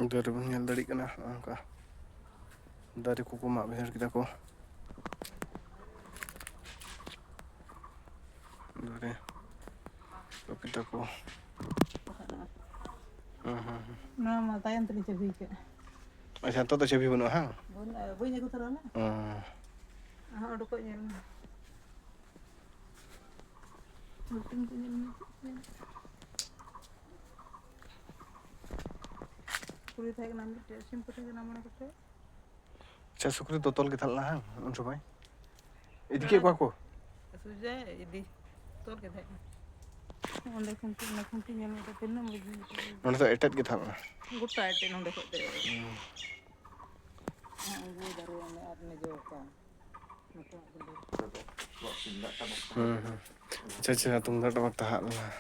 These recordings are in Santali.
Dari bun nyel dari kana angka dari kuku mak besar kita ko dari kita ko Nama tayan tadi cebi ke. Macam tu cebi bunuh hang. Bunyi aku terus lah. Udah kok nyel. Mungkin punya. Kulit saya kena ambil, simpul saya kena mana kerja. Saya sukri total kita lah hang, untuk apa? Ini kek aku. Sudah, ini total kita. Onda kunci yang ada pernah begini. Mana tu etat kita lah. Gutta etat onda kok deh. Gue baru anda arne joka. Caca tunggu dah waktu hal lah.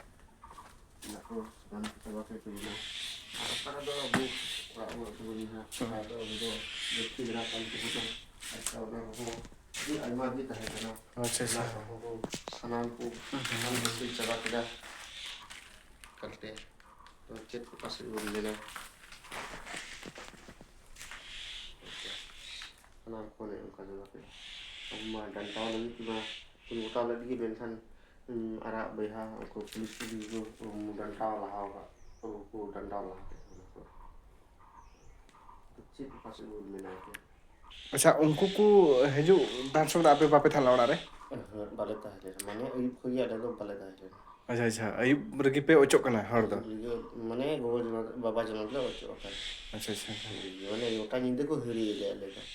Dan tahun ini cuma tahun lagi bensan arak beha aku polis itu dan tahu lah aku dan tahu lah kecil pasti belum menang. Macam ungku ku heju langsung dah apa thalau dah re? Balik aja, mana ibu kuya ada tu balik aja. अच्छा ayub pergi pe ocok kana har da mana gogo baba jalan tu ocok kan. अच्छा mana yo kan ini ko huri le le kan.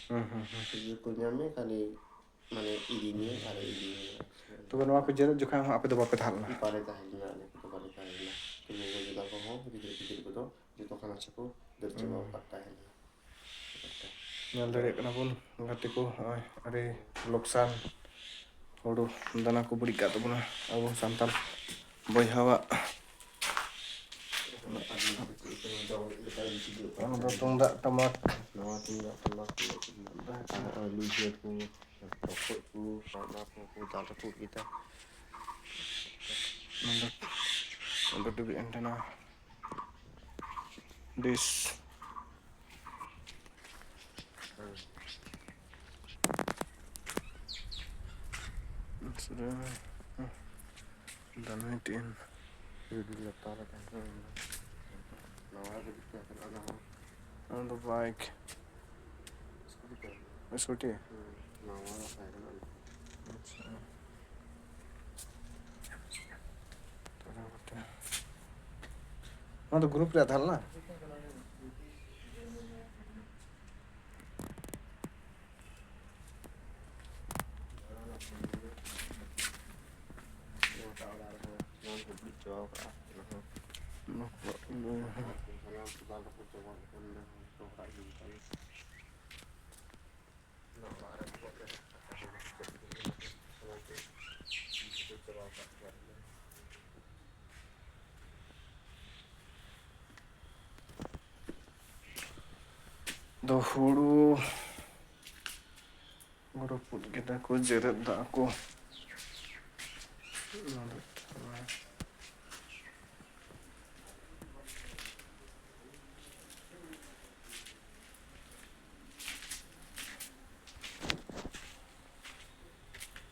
Jadi punya me kali mana ini ada ini. तो बनवा पे जरा जो खाम आपे तो बापे थाल ना Balik aja na le ko balik aja na. Tumi ko juga ko ho pikir ko to jito kana chako derchaba patta hai. nyal dare kana pun ngati ko are loksan hodo dana ko buri ka to buna abo santal boyhawa ada tunggak tamak Nawa tunggak tamak lu lihat ko rokok ko sama ko data ko kita. untuk di antena this sudah dan ini Jadi letar kan. Nawa kita kan ada on the bike scooty nawa saya kan. हाँ तो ग्रुप रहता है ना dahulu pun kita ko jerat dah aku